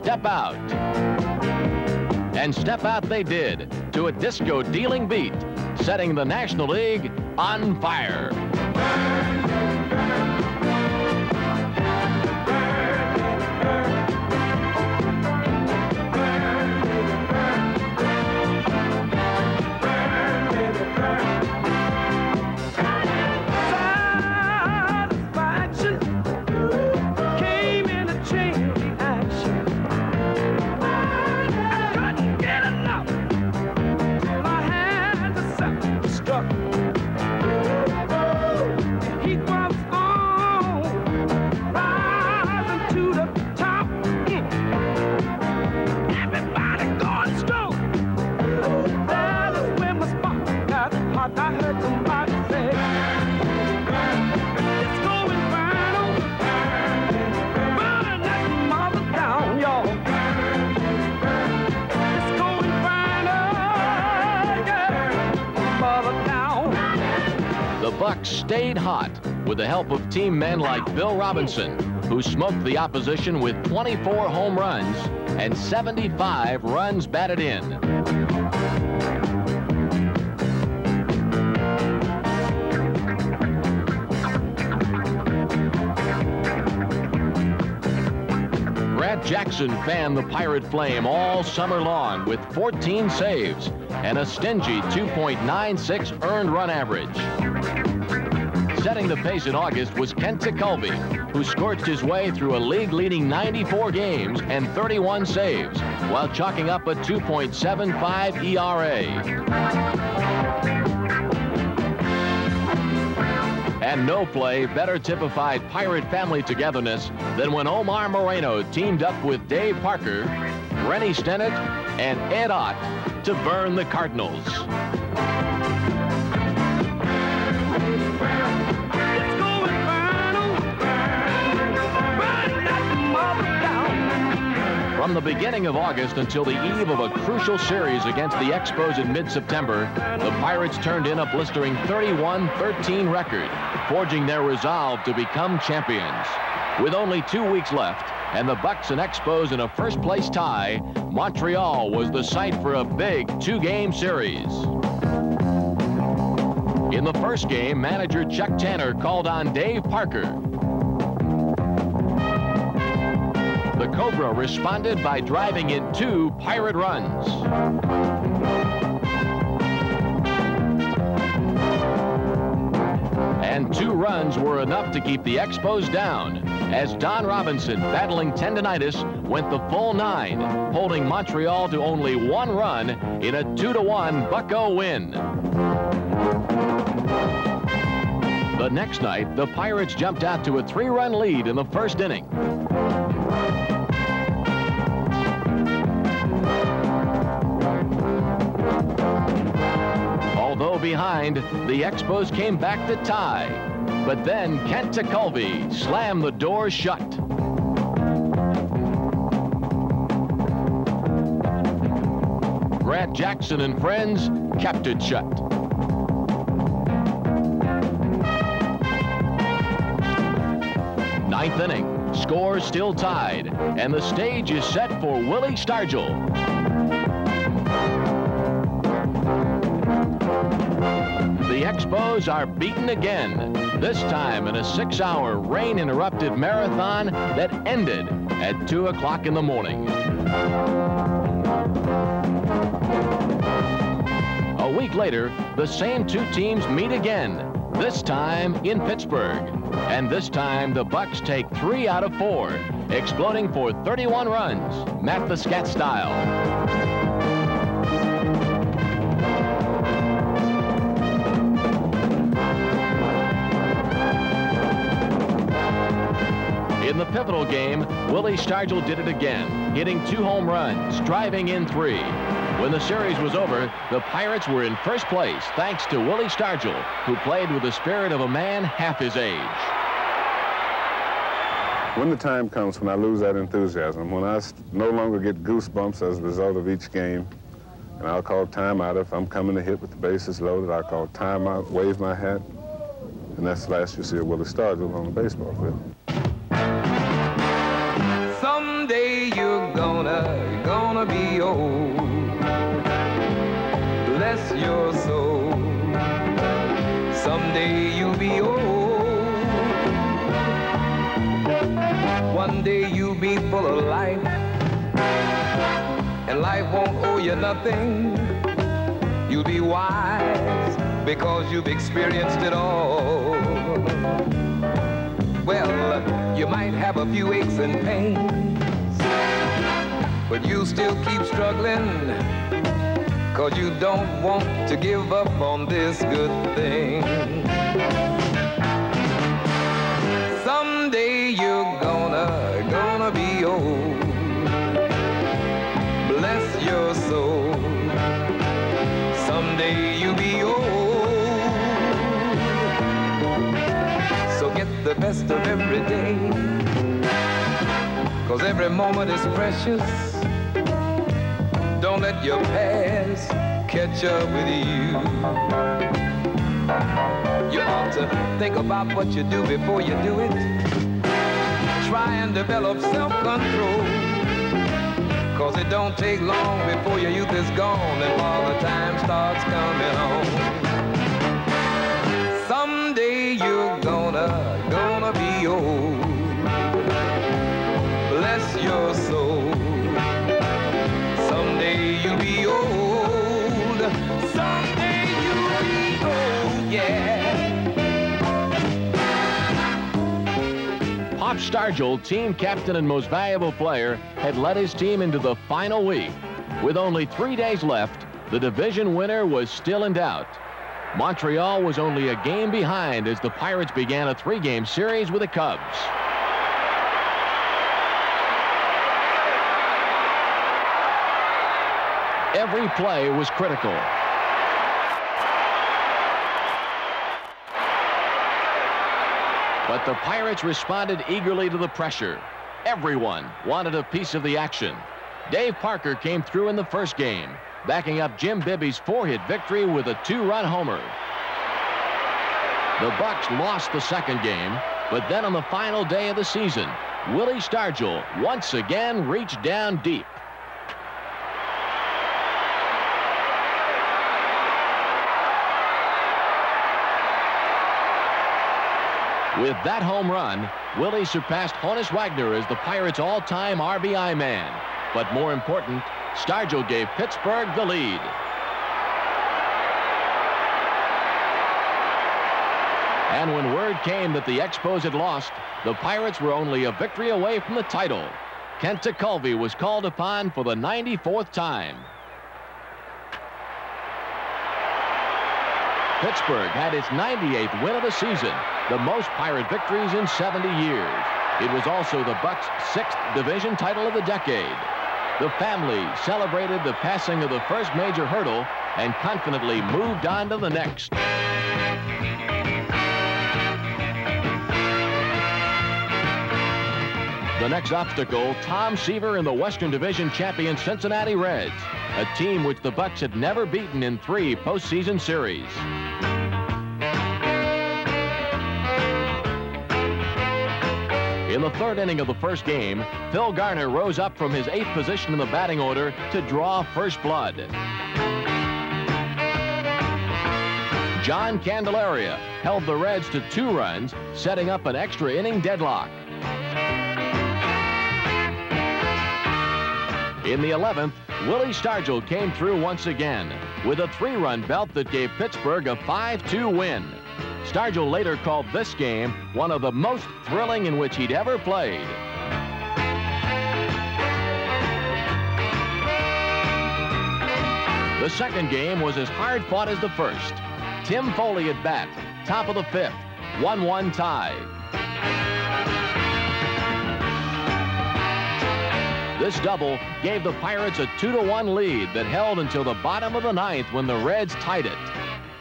step out. And step out they did to a disco-dealing beat, setting the National League on fire. Bucks stayed hot with the help of team men like Bill Robinson, who smoked the opposition with 24 home runs and 75 runs batted in. Brad Jackson fanned the Pirate flame all summer long with 14 saves and a stingy 2.96 earned run average. Setting the pace in August was Kent Tekulve, who scorched his way through a league-leading 94 games and 31 saves, while chalking up a 2.75 ERA. And no play better typified Pirate family togetherness than when Omar Moreno teamed up with Dave Parker, Rennie Stennett, and Ed Ott to burn the Cardinals. From the beginning of August until the eve of a crucial series against the Expos in mid-September, the Pirates turned in a blistering 31-13 record, forging their resolve to become champions. With only 2 weeks left and the Bucks and Expos in a first-place tie, Montreal was the site for a big two-game series. In the first game, manager Chuck Tanner called on Dave Parker. The Cobra responded by driving in 2 Pirate runs. And 2 runs were enough to keep the Expos down, as Don Robinson, battling tendinitis, went the full 9, holding Montreal to only 1 run in a 2-1 Bucco win. The next night, the Pirates jumped out to a 3-run lead in the first inning. Although behind, the Expos came back to tie. But then Kent Tekulve slammed the door shut. Brad Jackson and friends kept it shut. Ninth inning, score still tied, and the stage is set for Willie Stargell. The Expos are beaten again, this time in a 6-hour rain-interrupted marathon that ended at 2 o'clock in the morning. A week later, the same 2 teams meet again, this time in Pittsburgh. And this time, the Bucks take 3 out of 4, exploding for 31 runs, Matt the Scat style. In the pivotal game, Willie Stargell did it again, hitting 2 home runs, driving in 3. When the series was over, the Pirates were in first place thanks to Willie Stargell, who played with the spirit of a man half his age. When the time comes when I lose that enthusiasm, when I no longer get goosebumps as a result of each game, and I'll call timeout if I'm coming to hit with the bases loaded, I'll call timeout, wave my hat, and that's the last you see of Willie Stargell on the baseball field. Someday you're going gonna be old. Bless your soul. Someday you'll be old. One day you'll be full of life, and life won't owe you nothing. You'll be wise because you've experienced it all. Well, you might have a few aches and pains, but you still keep struggling, 'cause you don't want to give up on this good thing. Someday you're gonna be old. Bless your soul. Someday you'll be old. So get the best of every day, 'cause every moment is precious. Don't let your past catch up with you. You ought to think about what you do before you do it. Try and develop self-control, 'cause it don't take long before your youth is gone and all the time starts coming on. Someday you're gonna be old. Bless your soul. Someday you'll be old. Someday you'll be old, yeah. Pop Stargell, team captain and most valuable player, had led his team into the final week. With only 3 days left, the division winner was still in doubt. Montreal was only a game behind as the Pirates began a 3-game series with the Cubs. Every play was critical. But the Pirates responded eagerly to the pressure. Everyone wanted a piece of the action. Dave Parker came through in the first game, backing up Jim Bibby's 4-hit victory with a 2-run homer. The Bucks lost the second game, but then on the final day of the season, Willie Stargell once again reached down deep. With that home run, Willie surpassed Honus Wagner as the Pirates' all-time RBI man. But more important, Stargell gave Pittsburgh the lead. And when word came that the Expos had lost, the Pirates were only a victory away from the title. Kent Tekulve was called upon for the 94th time. Pittsburgh had its 98th win of the season, the most Pirate victories in 70 years. It was also the Bucks' 6th division title of the decade. The family celebrated the passing of the first major hurdle and confidently moved on to the next. The next obstacle, Tom Seaver and the Western Division champion Cincinnati Reds, a team which the Bucks had never beaten in 3 postseason series. In the 3rd inning of the first game, Phil Garner rose up from his 8th position in the batting order to draw first blood. John Candelaria held the Reds to 2 runs, setting up an extra inning deadlock. In the 11th, Willie Stargell came through once again with a 3-run belt that gave Pittsburgh a 5-2 win. Stargell later called this game one of the most thrilling in which he'd ever played. The second game was as hard fought as the first. Tim Foley at bat, top of the 5th, 1-1 tie. This double gave the Pirates a 2-1 lead that held until the bottom of the 9th when the Reds tied it.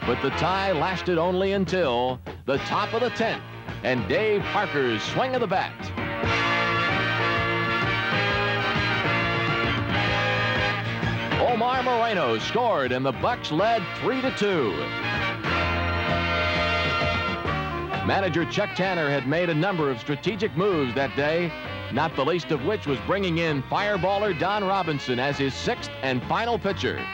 But the tie lasted only until the top of the 10th and Dave Parker's swing of the bat. Omar Moreno scored and the Bucks led 3-2. Manager Chuck Tanner had made a number of strategic moves that day. not the least of which was bringing in fireballer Don Robinson as his 6th and final pitcher.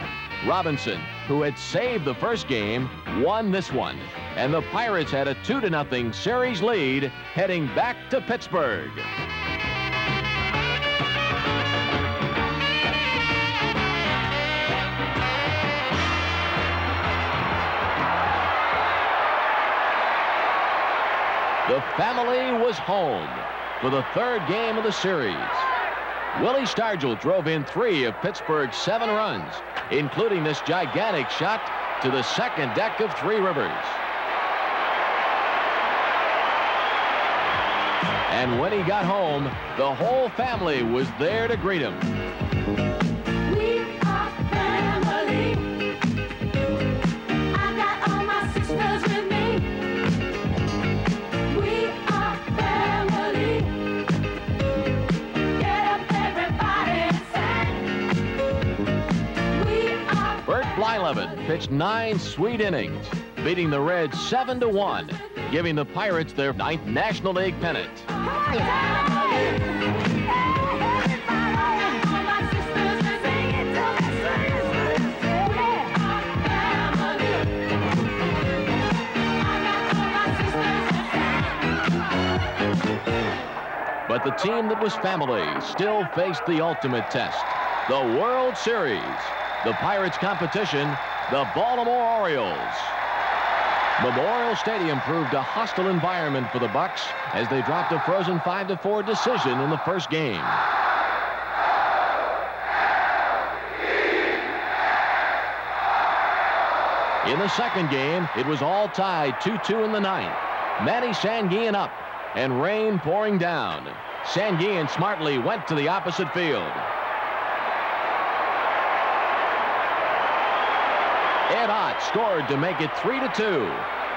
Robinson, who had saved the first game, won this one, and the Pirates had a 2-0 series lead heading back to Pittsburgh. The family was home for the 3rd game of the series. Willie Stargell drove in 3 of Pittsburgh's 7 runs, including this gigantic shot to the 2nd deck of Three Rivers. And when he got home, the whole family was there to greet him. We are family. I got all my sisters with me. We are family. Get up, everybody, and sing. We are Bert Blyleven pitched 9 sweet innings, beating the Reds 7-1, giving the Pirates their 9th National League pennant. But the team that was family still faced the ultimate test, the World Series. The Pirates' competition, the Baltimore Orioles. Memorial Stadium proved a hostile environment for the Bucks as they dropped a frozen 5-4 decision in the first game. In the second game, it was all tied 2-2 in the 9th. Manny Sanguillen up and rain pouring down. Sanguillen smartly went to the opposite field. Ed Ott scored to make it 3-2.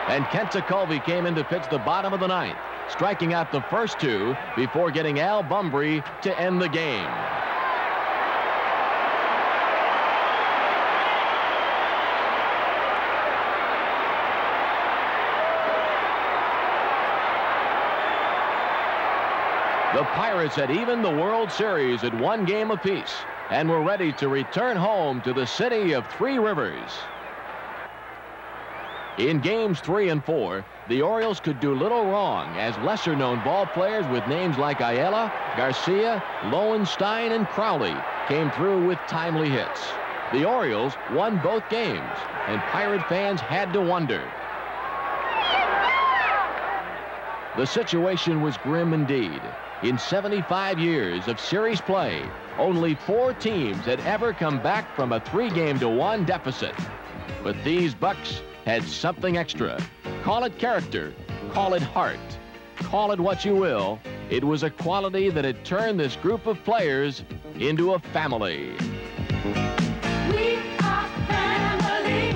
And Kent Tekulve came in to pitch the bottom of the 9th, striking out the first 2 before getting Al Bumbry to end the game. The Pirates had evened the World Series at 1 game apiece and were ready to return home to the city of Three Rivers. In games 3 and 4, the Orioles could do little wrong as lesser-known ball players with names like Ayala, Garcia, Lowenstein, and Crowley came through with timely hits. The Orioles won both games, and Pirate fans had to wonder. The situation was grim indeed. In 75 years of series play, only 4 teams had ever come back from a 3-1 deficit. But these Bucks had something extra. Call it character, call it heart, call it what you will. It was a quality that had turned this group of players into a family. We are family.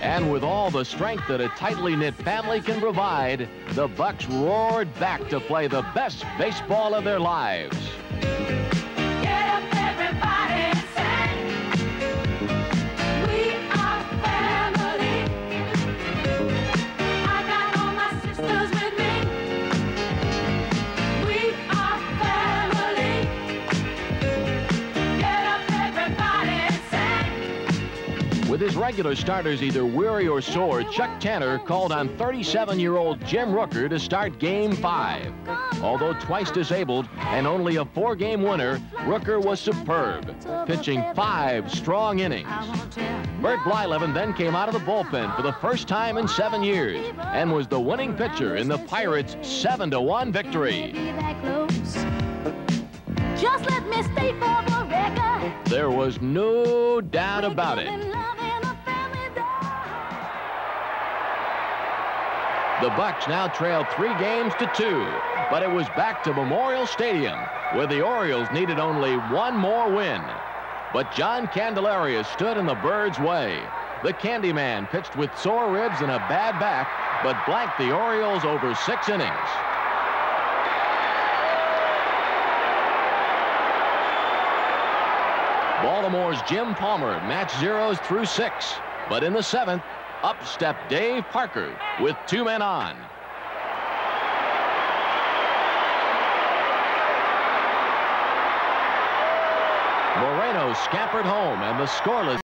And with all the strength that a tightly knit family can provide, the Bucks roared back to play the best baseball of their lives. Get up, everybody, sing. We are family. I got all my sisters with me. We are family. Get up, everybody, sing. With his regular starters either weary or sore, Chuck Tanner called on 37-year-old Jim Rooker to start Game 5. Although twice disabled and only a 4-game winner, Rooker was superb, pitching 5 strong innings. Bert Blyleven then came out of the bullpen for the first time in 7 years and was the winning pitcher in the Pirates' 7-1 victory. Just let me stay for the record. There was no doubt about it. The Bucks now trailed 3 games to 2, but it was back to Memorial Stadium, where the Orioles needed only 1 more win. But John Candelaria stood in the Birds' way. The Candyman pitched with sore ribs and a bad back, but blanked the Orioles over 6 innings. Baltimore's Jim Palmer matched zeros through 6, but in the 7th, up stepped Dave Parker with 2 men on. Moreno scampered home, and the scoreless